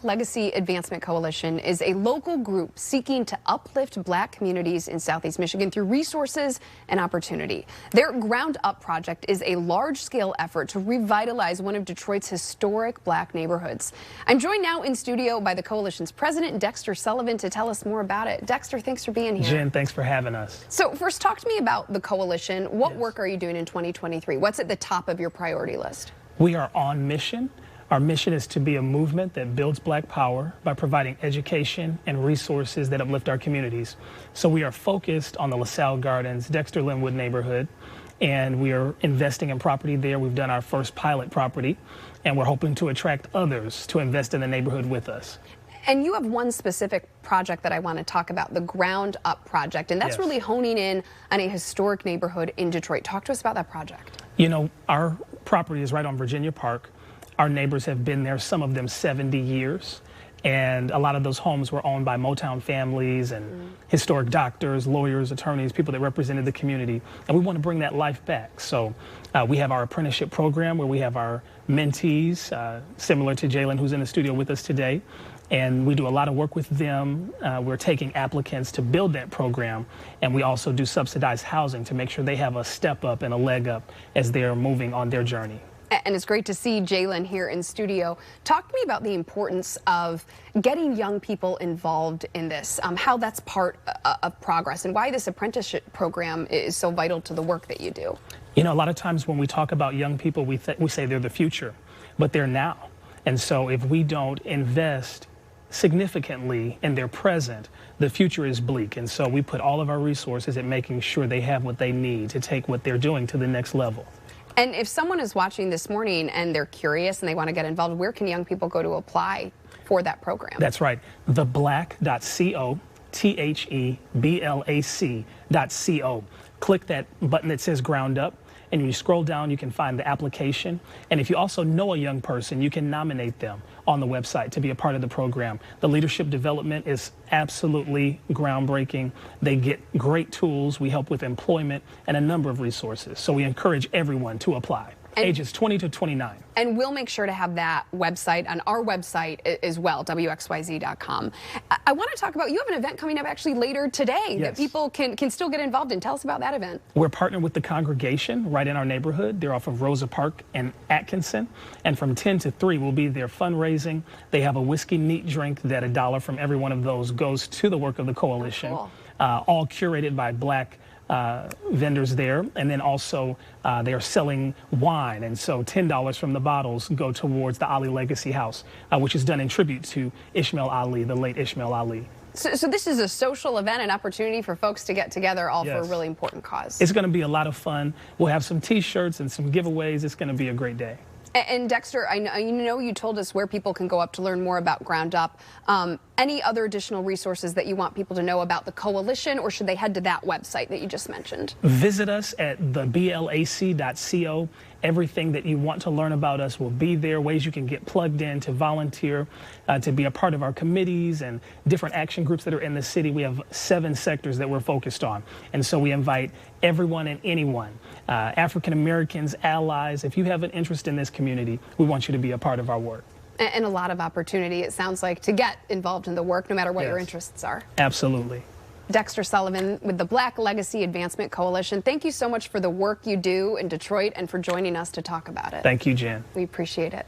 Legacy Advancement Coalition is a local group seeking to uplift Black communities in Southeast Michigan through resources and opportunity. Their Ground Up project is a large-scale effort to revitalize one of Detroit's historic Black neighborhoods. I'm joined now in studio by the coalition's president, Dexter Sullivan, to tell us more about it. Dexter, thanks for being here. Jen, thanks for having us. So first, talk to me about the coalition. What work are you doing in 2023? What's at the top of your priority list? We are on mission. Our mission is to be a movement that builds Black power by providing education and resources that uplift our communities. So we are focused on the LaSalle Gardens, Dexter Linwood neighborhood, and we are investing in property there. We've done our first pilot property, and we're hoping to attract others to invest in the neighborhood with us. And you have one specific project that I want to talk about, the Ground Up project, and that's really honing in on a historic neighborhood in Detroit. Talk to us about that project. You know, our property is right on Virginia Park. Our neighbors have been there, some of them 70 years. And a lot of those homes were owned by Motown families and historic doctors, lawyers, attorneys, people that represented the community. And we want to bring that life back. So we have our apprenticeship program where we have our mentees, similar to Jalen, who's in the studio with us today. And we do a lot of work with them. We're taking applicants to build that program. And we also do subsidized housing to make sure they have a step up and a leg up as they're moving on their journey. And it's great to see Jalen here in studio. Talk to me about the importance of getting young people involved in this, how that's part of progress, and why this apprenticeship program is so vital to the work that you do. You know, a lot of times when we talk about young people, we say they're the future, but they're now. And so if we don't invest significantly in their present, the future is bleak. And so we put all of our resources at making sure they have what they need to take what they're doing to the next level. And if someone is watching this morning and they're curious and they want to get involved, where can young people go to apply for that program? That's right. Theblack.co, THEBLAC.co. Click that button that says Ground Up, and when you scroll down, you can find the application. And if you also know a young person, you can nominate them on the website to be a part of the program. The leadership development is absolutely groundbreaking. They get great tools. We help with employment and a number of resources. So we encourage everyone to apply. Ages 20 to 29. And we'll make sure to have that website on our website as well, WXYZ.com. I want to talk about, you have an event coming up actually later today that people can still get involved in. Tell us about that event. We're partnered with the congregation right in our neighborhood. They're off of Rosa Park and Atkinson. And from 10 to 3 will be their fundraising. They have a whiskey neat drink that $1 from every one of those goes to the work of the coalition. Oh, cool. All curated by Black vendors there, and then also they are selling wine, and so $10 from the bottles go towards the Ali Legacy House, which is done in tribute to Ishmael Ali, the late Ishmael Ali. So this is a social event, an opportunity for folks to get together all for a really important cause. It's going to be a lot of fun. We'll have some t-shirts and some giveaways. It's going to be a great day. And Dexter, I know you told us where people can go up to learn more about Ground Up. Any other additional resources that you want people to know about the coalition, or should they head to that website that you just mentioned? Visit us at theblac.co. Everything that you want to learn about us will be there, ways you can get plugged in to volunteer, to be a part of our committees and different action groups that are in the city. We have 7 sectors that we're focused on. And so we invite everyone and anyone, African Americans, allies. If you have an interest in this community, we want you to be a part of our work. And a lot of opportunity, it sounds like, to get involved in the work, no matter what your interests are. Absolutely. Dexter Sullivan with the Black Legacy Advancement Coalition. Thank you so much for the work you do in Detroit and for joining us to talk about it. Thank you, Jen. We appreciate it.